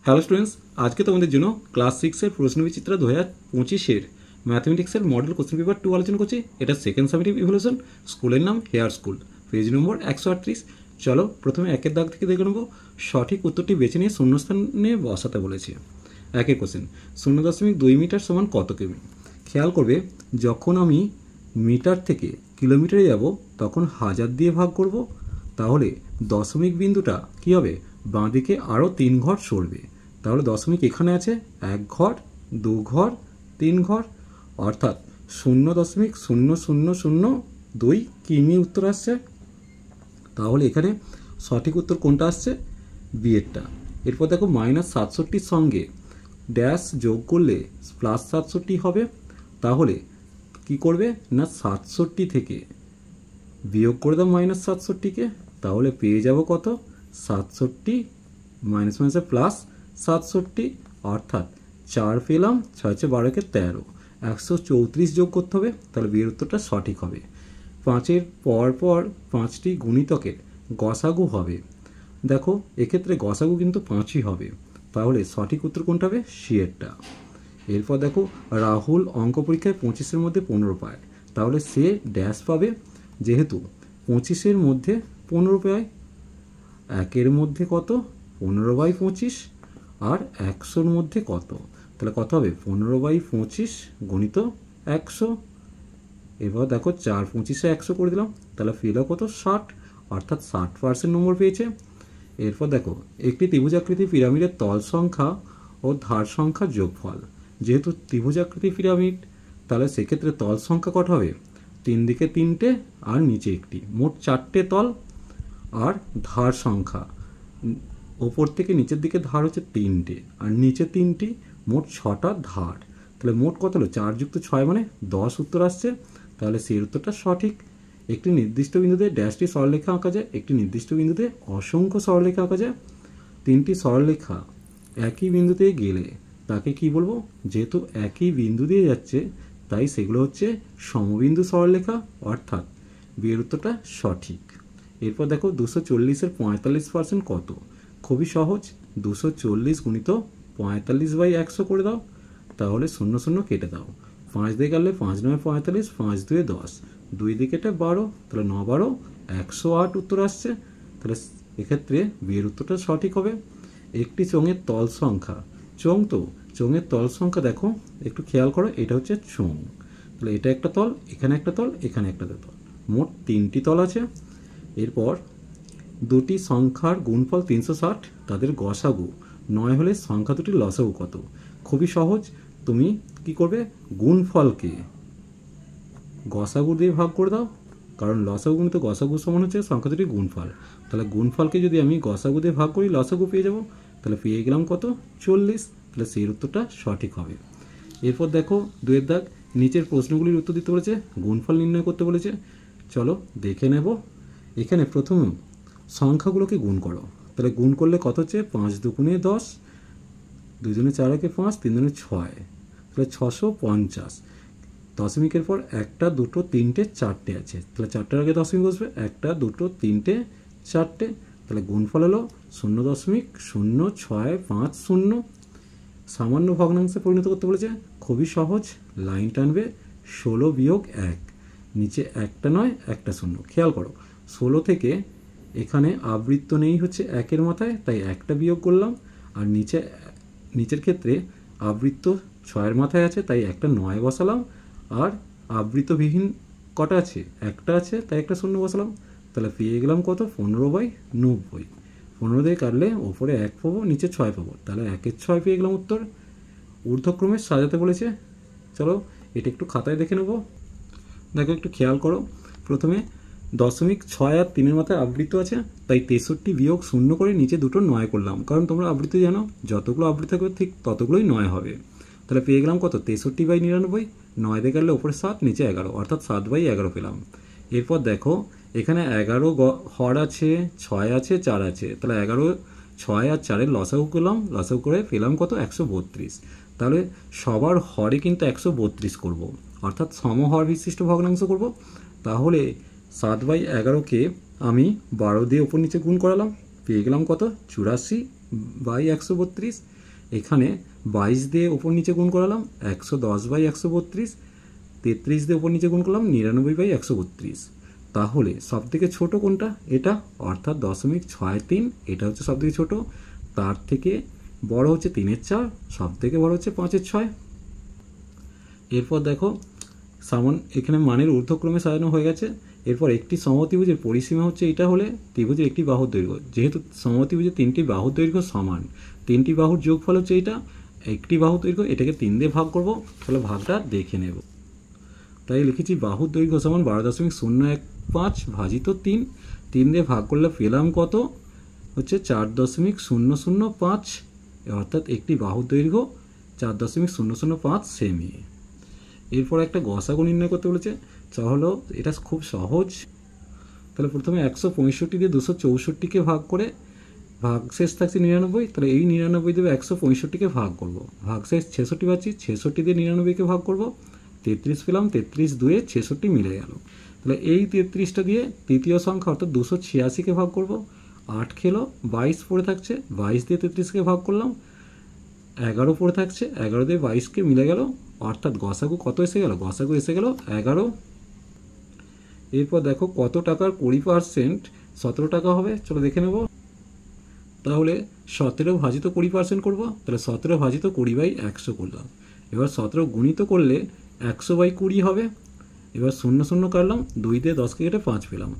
Hello students, আজকে তোমাদের জন্য ক্লাস 6-এর প্রশ্নবিচিত্রা 2025-এর ম্যাথমেটিক্সের মডেল কোশ্চেন পেপার 2 আলোচনা করছি। এটা সেকেন্ড সামেটিভ ইভ্যালুয়েশন, স্কুলের নাম হেয়ার স্কুল, পেজ নম্বর 138। চলো প্রথমে একের দাগ থেকে দেখে নেব। সঠিক উত্তরটি বেছে নিয়ে শূন্যস্থানে বসাতে বলেছে। একের কোশ্চেন, 0.2 মিটার সমান কত কিমি? খেয়াল করবে, যখন আমি মিটার থেকে কিলোমিটারে যাব তখন হাজার দিয়ে ভাগ করব, তাহলে দশমিক বিন্দুটা কী হবে? বাঁ দিকে আরও 3 ঘর সরবে। তাহলে দশমিক এখানে আছে 1 ঘর, 2 ঘর, 3 ঘর, অর্থাৎ 0.0002 কিমি উত্তর আসছে। তাহলে এখানে সঠিক উত্তর কোনটা আসছে? বিয়েরটা। এরপর দেখো -67 সঙ্গে ড্যাশ যোগ করলে +67 হবে। তাহলে কি করবে না, 67 থেকে বিয়োগ করে দাও -67কে, তাহলে পেয়ে যাব কত? 67 মাইনাস মাইনাসে +67, অর্থাৎ 4 পেলাম। 6×12 = 13, 134 যোগ করতে হবে, তাহলে বিয়ের উত্তরটা সঠিক হবে। 5-এর পর 5টি গুণিতকের গসাগু হবে। দেখো এক্ষেত্রে গসাগু কিন্তু 5ই হবে, তাহলে সঠিক উত্তর কোনটা হবে? সিয়েরটা। এরপর দেখো, রাহুল অঙ্ক পরীক্ষায় 25-এর মধ্যে 15 পায়, তাহলে সে ড্যাশ পাবে। যেহেতু 25-এর মধ্যে 15 পায়, 1-এর মধ্যে কত? 15/25, আর 100-র মধ্যে কত? তাহলে কত হবে? 15/25 গুণিত 100। এবার দেখো 4×25 100 করে দিলাম, তাহলে পেল কত? 60, অর্থাৎ 60% নম্বর পেয়েছে। এরপর দেখো, একটি ত্রিভুজাকৃতি পিরামিডের তল সংখ্যা ও ধার সংখ্যার যোগফল। যেহেতু ত্রিভুজাকৃতি পিরামিড, তাহলে সেক্ষেত্রে তল সংখ্যা কত হবে? 3 দিকে 3টে আর নিচে একটি, মোট 4টে তল। আর ধার সংখ্যা, ওপর থেকে নিচের দিকে ধার হচ্ছে 3টে আর নিচে 3টি, মোট 6টা ধার। তাহলে মোট কত হলো? 4 + 6 মানে 10 উত্তর আসছে। তাহলে সেই উত্তরটা সঠিক। একটি নির্দিষ্ট বিন্দুতে ড্যাশটি সরলরেখা আঁকা যায়, একটি নির্দিষ্ট বিন্দুতে অসংখ্য সরলরেখা আঁকা যায়। 3টি সরলরেখা একই বিন্দুতে গেলে তাকে কি বলবো? যেহেতু একই বিন্দু দিয়ে যাচ্ছে, তাই সেগুলো হচ্ছে সমবিন্দু সরলরেখা, অর্থাৎ বিয়ের উত্তরটা সঠিক। এরপর দেখো, 240-এর 45% কত? খুবই সহজ, 240 গুণিত 45/100 করে দাও, তাহলে 0 0 কেটে দাও। 5 দিয়ে কাটলে 5 9 45, 5 2 10, 2 দিয়ে কেটে 12, তাহলে 9 12 108 উত্তর আসছে। তাহলে এক্ষেত্রে বিয়ের উত্তরটা সঠিক হবে। একটি চোঙের তল সংখ্যা, চোঙ তো চোঙের তল সংখ্যা দেখো একটু খেয়াল করো, এটা হচ্ছে চোঙ। তাহলে এটা একটা তল, এখানে একটা তল, এখানে একটা তল, মোট 3টি তল আছে। এরপর দুটি সংখ্যার গুণফল 360, তাদের গসাগু 9 হলে সংখ্যা দুটির লসাগু কত? খুবই সহজ, তুমি কি করবে? গুণফলকে গসাগু দিয়ে ভাগ করে দাও, কারণ লসাগু গুণিত গসাগু সমান হচ্ছে সংখ্যা দুটির গুণফল। তাহলে গুণফলকে যদি আমি গসাগু দিয়ে ভাগ করি, লসাগু পেয়ে যাব। তাহলে পেয়ে গেলাম কত? 40। তাহলে সেই উত্তরটা সঠিক হবে। এরপর দেখো 2-এর দাগ, নিচের প্রশ্নগুলির উত্তর দিতে বলেছে, গুণফল নির্ণয় করতে বলেছে। চলো দেখে নেব। এখানে প্রথম সংখ্যাগুলোকে গুণ করো। তাহলে গুণ করলে কত হচ্ছে? 5 2 × 10, 2 × 4 = 5, 3 × 6, তাহলে 650। দশমিকের পর 1টা 2টো 3টে 4টে আছে, তাহলে 4টার আগে দশমিক বসবে, 1টা 2টো 3টে 4টে, তাহলে গুণফল হলো 0.0650। সামান্য ভগ্নাংশে পরিণত করতে বলেছে, খুবই সহজ, লাইন টানবে 16 - 1, নিচে একটা নয় একটা 0। খেয়াল করো, 16 থেকে এখানে আবৃত্ত নেই হচ্ছে 1-এর মাথায়, তাই একটা বিয়োগ করলাম। আর নিচের ক্ষেত্রে আবৃত্ত 6-এর মাথায় আছে, তাই একটা 9 বসালাম। আর আবৃতবিহীন কটা আছে? একটা আছে, তাই একটা 0 বসালাম। তাহলে পেয়ে গেলাম কত? 15/90। 15 দিয়ে কাটলে ওপরে 1 পাবো, নিচে 6 পাবো, তাহলে 1-এর 6 পেয়ে গেলাম উত্তর। ঊর্ধ্বক্রমে সাজাতে বলেছে, চলো এটা একটু খাতায় দেখে নেব। দেখো একটু খেয়াল করো, প্রথমে 0.6 আর 3-এর মাথায় আবৃত্ত আছে, তাই 63 বিয়োগ 0 করে নিচে দুটো 9 করলাম, কারণ তোমরা আবৃত্তি জানো, যতগুলো আবৃত্তি থাকবে ঠিক ততগুলোই 9 হবে। তাহলে পেয়ে গেলাম কত? 63/99, 9 দিয়ে কাটলে ওপরে 7 নিচে 11, অর্থাৎ 7/11 পেলাম। এরপর দেখো এখানে 11 হর আছে, 6 আছে, 4 আছে, তাহলে 11, 6 আর 4-এর লসাগু করলাম, লসাগু করে পেলাম কত? 132। তাহলে সবার হরে কিন্তু 132 করব, অর্থাৎ সমহর বিশিষ্ট ভগ্নাংশ করব। তাহলে 7/11কে আমি 12 দিয়ে উপর নিচে গুণ করালাম, পেয়ে গেলাম কত? 84/132। এখানে 22 দিয়ে ওপর নিচে গুণ করালাম 110/132, 33 দিয়ে ওপর নিচে গুণ করলাম 99/132। তাহলে সবথেকে ছোট কোনটা? এটা, অর্থাৎ 0.63। এটা হচ্ছে সবথেকে ছোট। তার থেকে বড় হচ্ছে 3/4, সবথেকে বড় হচ্ছে 5/6। এরপর দেখো এখানে মানের ঊর্ধ্বক্রমে সাজানো হয়ে গেছে। এরপর একটি সমত্রিভুজের পরিসীমা হচ্ছে এটা হলে ত্রিভুজের একটি বাহুর দৈর্ঘ্য। যেহেতু সমত্রিভুজের 3টি বাহুর দৈর্ঘ্য সমান, 3টি বাহুর যোগফল হচ্ছে এটা, একটি বাহুর দৈর্ঘ্য, এটাকে 3 দিয়ে ভাগ করব। তাহলে ভাগটা দেখে নেব। তাই লিখেছি বাহুর দৈর্ঘ্য সমান 12.015 ভাজিত 3। 3 দিয়ে ভাগ করলে পেলাম কত? হচ্ছে 4.005, অর্থাৎ একটি বাহুর দৈর্ঘ্য 4.005 সেমি। এরপর একটা গসাগু নির্ণয় করতে বলেছে। তাহলে এটা খুব সহজ। তাহলে প্রথমে 165 দিয়ে 264কে ভাগ করে ভাগশেষ থাকছে 99। তাহলে এই 99 দেবে 165কে ভাগ করব, ভাগশেষ 66 পাচ্ছি, 66 দিয়ে 99কে ভাগ করব, 33 পেলাম, 33 2 66 মিলে গেল। তাহলে এই 33টা দিয়ে তৃতীয় সংখ্যা অর্থাৎ 286কে ভাগ করব, 8 খেলো, 22 পড়ে থাকছে, 22 দিয়ে 33কে ভাগ করলাম, 11 পড়ে থাকছে, 11 দিয়ে 22কে মিলে গেল, অর্থাৎ গসাগু কত এসে গেল? গসাগু এসে গেল 11। এরপর দেখো কত টাকার 20% 17 টাকা হবে, চলো দেখে নেব। তাহলে 17 ভাজিত 20% করবো। তাহলে 17 ভাজিত 20/100 করলাম। এবার 17 গুণিত করলে 100/20 হবে। এবার 0 0 কাটলাম, 2 দিয়ে 10কে কেটে 5 পেলাম,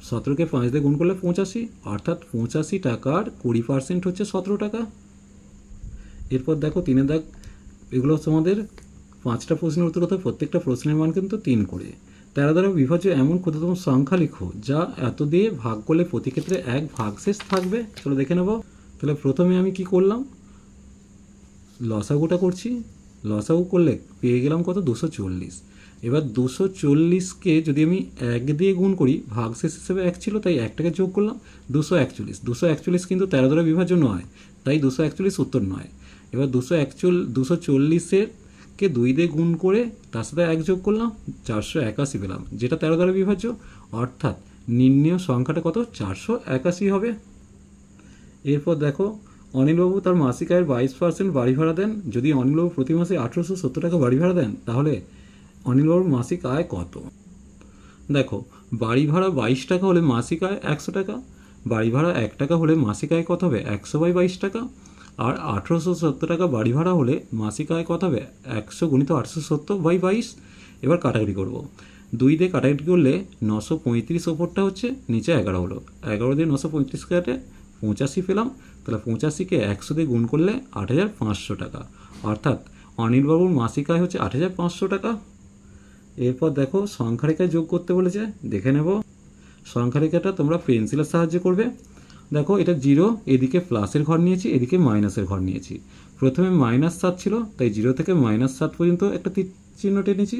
17কে 5 দিয়ে গুণ করলে 85, অর্থাৎ 85 টাকার 20% হচ্ছে 17 টাকা। এরপর দেখো 3 দাগ, এগুলো হচ্ছে আমাদের 5টা প্রশ্নের উত্তর হতে, প্রত্যেকটা প্রশ্নের মান কিন্তু 3 করে। 13 দ্বারা বিভাজ্য এমন ক্ষুদ্রতম সংখ্যা লিখো যা এত দিয়ে ভাগ করলে প্রতি ক্ষেত্রে 1 ভাগশেষ থাকবে। চলো দেখে নেব। তাহলে প্রথমে আমি কি করলাম? লসাগুটা করছি। লসাগু করলে পেয়ে গেলাম কত? 240। এবার 240কে যদি আমি 1 দিয়ে গুণ করি, ভাগশেষ হিসেবে 1 ছিল তাই 1টাকে যোগ করলাম, 241। 241 কিন্তু 13 দ্বারা বিভাজ্য নয়, তাই 241 উত্তর নয়। এবার 240-এর কে 2 দিয়ে গুণ করে তার সাথে 1 যোগ করলাম, 481 পেলাম, যেটা 13 দ্বারা বিভাজ্য, অর্থাৎ নির্ণেয় সংখ্যাটা কত? 481 হবে। এরপর দেখো অনিলবাবু তার মাসিক আয়ের 22% বাড়ি ভাড়া দেন। যদি অনিলবাবু প্রতি মাসে 1870 টাকা বাড়ি ভাড়া দেন, তাহলে অনিলবাবুর মাসিক আয় কত? দেখো বাড়ি ভাড়া 22 টাকা হলে মাসিক আয় 100 টাকা, বাড়ি ভাড়া 1 টাকা হলে মাসিক আয় কত হবে? 100/22 টাকা। আর 1870 টাকা বাড়ি ভাড়া হলে মাসিক আয় কত হবে? 100 গুণিত 870/22। এবার কাটাকাটি করব। 2 দিয়ে কাটাকাটি করলে 935 ওপরটা হচ্ছে, নিচে 11 হলো, 11 দিয়ে 935 কাটে 85 পেলাম। তাহলে 85কে 100 দিয়ে গুণ করলে 8500 টাকা, অর্থাৎ অনিলবাবুর মাসিক আয় হচ্ছে 8500 টাকা। এরপর দেখো সংখ্যারেখায় যোগ করতে বলেছে, দেখে নেব। সংখ্যারেখাটা তোমরা পেন্সিলের সাহায্যে করবে। দেখো এটা 0, এদিকে প্লাসের ঘর নিয়েছি, এদিকে মাইনাসের ঘর নিয়েছি। প্রথমে -7 ছিল, তাই 0 থেকে -7 পর্যন্ত একটা তীর চিহ্ন টেনেছি।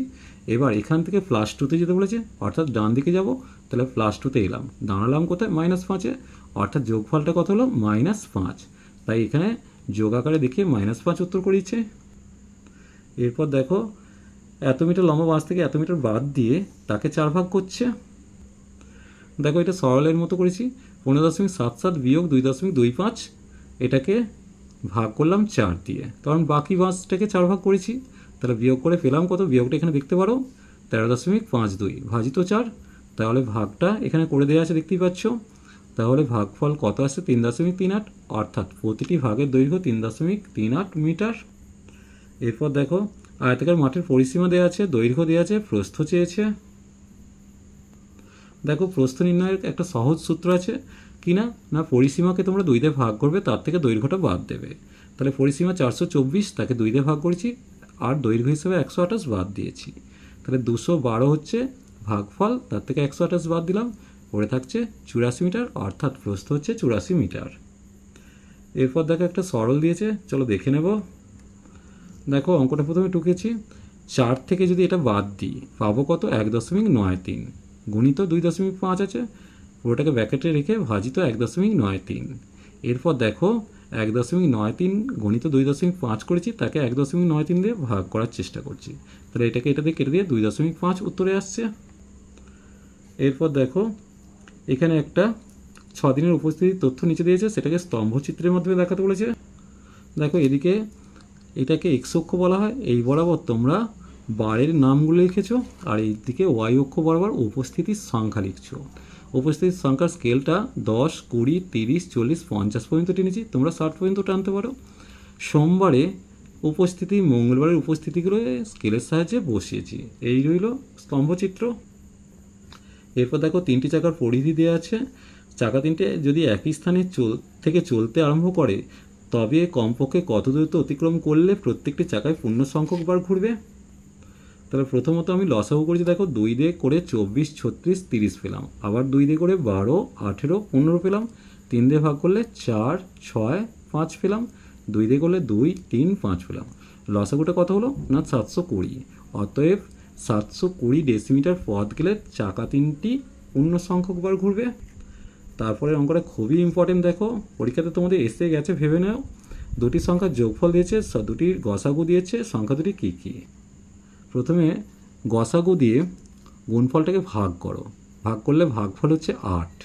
এবার এখান থেকে +2তে যেতে বলেছে, অর্থাৎ ডান দিকে যাব। তাহলে +2তে এলাম, দাঁড়ালাম কোথায়? -5-এ, অর্থাৎ যোগফলটা কত হলো? -5। তাই এখানে যোগ আকারে দেখিয়ে -5 উত্তর করিয়েছে। এরপর দেখো এত মিটার লম্বা বাঁশ থেকে এত মিটার বাদ দিয়ে তাকে 4 ভাগ করছে। দেখো এটা সরলের মতো করেছি, 15.77 বিয়োগ 2.25, এটাকে ভাগ করলাম 4 দিয়ে, কারণ বাকি বাঁশটাকে 4 ভাগ করেছি। তাহলে বিয়োগ করে পেলাম কত? বিয়োগটা এখানে দেখতে পারো, 13.52 ভাজিত 4। তাহলে ভাগটা এখানে করে দেওয়া আছে, দেখতেই পাচ্ছ। তাহলে ভাগফল কত আসছে? 3.38, অর্থাৎ প্রতিটি ভাগের দৈর্ঘ্য 3.38 মিটার। এরপর দেখো আয়তাকার মাঠের পরিসীমা দেওয়া আছে, দৈর্ঘ্য দেওয়া আছে, প্রস্থ চেয়েছে। দেখো প্রস্থ নির্ণয়ের একটা সহজ সূত্র আছে কিনা, না পরিসীমাকে তোমরা 2 দিয়ে ভাগ করবে, তার থেকে দৈর্ঘ্যটা বাদ দেবে। তাহলে পরিসীমা 424, তাকে 2 দিয়ে ভাগ করেছি, আর দৈর্ঘ্য হিসেবে 128 বাদ দিয়েছি। তাহলে 212 হচ্ছে ভাগফল, তার থেকে 128 বাদ দিলাম, পড়ে থাকছে 84 মিটার, অর্থাৎ প্রস্থ হচ্ছে 84 মিটার। এরপর দেখো একটা সরল দিয়েছে, চলো দেখে নেব। দেখো অঙ্কটা প্রথমে টুকেছি, 4 থেকে যদি এটা বাদ দিই পাবো কত? 1.93 গুণিত 2.5 আছে, পুরোটাকে ব্র্যাকেটে রেখে ভাজিত 1.93। এরপর দেখো 1.93 গণিত 2.5 করেছি, তাকে 1.93 দিয়ে ভাগ করার চেষ্টা করছি। তাহলে এটাকে এটা দিয়ে কেটে দিয়ে 2.5 উত্তরে আসছে। এরপর দেখো এখানে একটা 6 দিনের উপস্থিতির তথ্য নিচে দিয়েছে, সেটাকে স্তম্ভচিত্রের মাধ্যমে দেখাতে বলেছে। দেখো এদিকে এটাকে এক্স অক্ষ বলা হয়, এই বরাবর তোমরা বারের নামগুলো লিখেছো, আর এইদিকে ওয়াই অক্ষ বরাবর উপস্থিতির সংখ্যা লিখছো। উপস্থিতির সংখ্যার স্কেলটা 10, 20, 30, 40, 50 পর্যন্ত টেনেছি, তোমরা 60 পর্যন্ত টানতে পারো। সোমবারে উপস্থিতি, মঙ্গলবারের উপস্থিতিগুলো স্কেলের সাহায্যে বসিয়েছি। এই রইল স্তম্ভচিত্র। এরপর দেখো 3টি চাকার পরিধি দেওয়া আছে। চাকা 3টে যদি একই স্থানে থেকে চলতে আরম্ভ করে তবে কমপক্ষে কত দূরত্ব অতিক্রম করলে প্রত্যেকটি চাকায় পূর্ণ সংখ্যক বার ঘুরবে। তাহলে প্রথমত আমি লসাগু করেছি, দেখো 2 দিয়ে করে 24, 36, 30 পেলাম, আবার 2 দিয়ে করে 12, 18, 15 পেলাম, 3 দিয়ে ভাগ করলে 4, 6, 5 পেলাম, 2 দিয়ে করলে 2, 3, 5 পেলাম। লসাগুটা কত হলো না 720। অতএব 720 ডেসিমিটার পথ গেলে চাকা 3টি পূর্ণ সংখ্যক বার ঘুরবে। তারপরে অঙ্কটা খুবই ইম্পর্টেন্ট, দেখো পরীক্ষাতে তোমাদের এসে গেছে, ভেবে নাও। দুটি সংখ্যার যোগফল দিয়েছে, দুটির গসাগু দিয়েছে, সংখ্যা দুটি কী কী। প্রথমে গসাগু দিয়ে গুণফলটাকে ভাগ করো, ভাগ করলে ভাগফল হচ্ছে 8।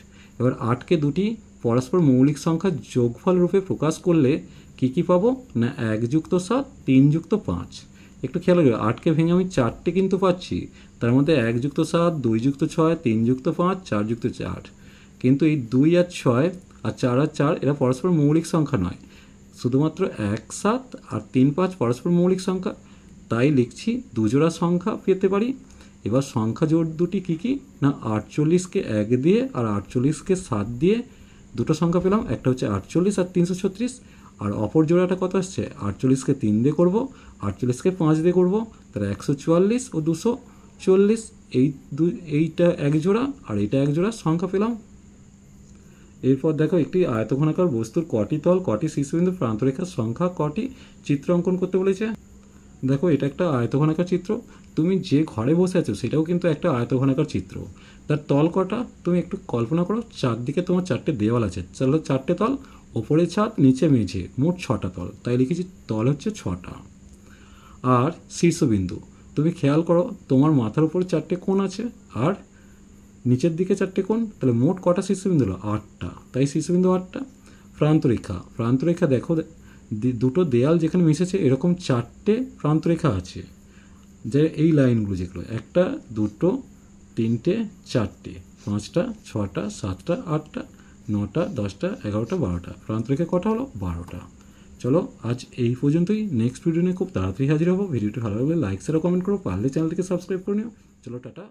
এবার 8কে দুটি পরস্পর মৌলিক সংখ্যার যোগফল রূপে প্রকাশ করলে কী কী পাবো না 1 যুক্ত 7, 3 যুক্ত 5। একটু খেয়াল করবে, 8কে ভেঙে আমি 4টে কিন্তু পাচ্ছি, তার মধ্যে 1 যুক্ত 7, 2 যুক্ত 6, 3 যুক্ত 5, 4 যুক্ত 4। কিন্তু এই 2 আর 6 আর 4 আর 4 এরা পরস্পর মৌলিক সংখ্যা নয়, শুধুমাত্র 1, 7 আর 3, 5 পরস্পর মৌলিক সংখ্যা, তাই লিখছি দুজোড়া সংখ্যা পেতে পারি। এবার সংখ্যা জোড় দুটি কী কী না 48কে 1 দিয়ে আর 48কে 7 দিয়ে দুটো সংখ্যা পেলাম, একটা হচ্ছে 48 আর 336, আর অপর জোড়াটা কত আসছে 48কে 3 দিয়ে করবো, 48কে 5 দিয়ে করবো, তাহলে 144 ও 240। এইটা এক জোড়া আর এইটা এক জোড়া সংখ্যা পেলাম। এরপর দেখো একটি আয়তঘনাকার বস্তুর কটি তল, কটি শীর্ষবিন্দু, প্রান্তরেখার সংখ্যা কটি, চিত্র অঙ্কন করতে বলেছে। দেখো এটা একটা আয়তঘনাকার চিত্র, তুমি যে ঘরে বসে আছো সেটাও কিন্তু একটা আয়তঘনাকার চিত্র। তার তল কটা তুমি একটু কল্পনা করো, চারদিকে তোমার 4টে দেওয়াল আছে, চলো 4টে তল, ওপরে ছাদ, নিচে মেঝে, মোট 6টা তল, তাই লিখেছি তল হচ্ছে 6টা। আর শীর্ষবিন্দু তুমি খেয়াল করো, তোমার মাথার উপরে 4টে কোণ আছে আর নিচের দিকে 4টে কোণ, তাহলে মোট কটা শীর্ষবিন্দু হলো 8টা, তাই শীর্ষবিন্দু 8টা। প্রান্তরেখা, প্রান্তরেখা দেখো দুটো দেয়াল যেখানে মিশেছে এরকম 4টে প্রান্তরেখা আছে, যে এই লাইনগুলো যেগুলো 1টা, 2টো, 3টে, 4টে, 5টা, 6টা, 7টা, 8টা, 9টা, 10টা, 11টা, 12টা, প্রান্তরেখা কটা হলো 12টা। চলো আজ এই পর্যন্তই, নেক্সট ভিডিও নিয়ে খুব তাড়াতাড়ি হাজির হবো। ভিডিওটি ভালো লাগলে লাইক শেয়ার কমেন্ট করো, পারলে চ্যানেলটিকে সাবস্ক্রাইব করে নিও। চলো টাটা।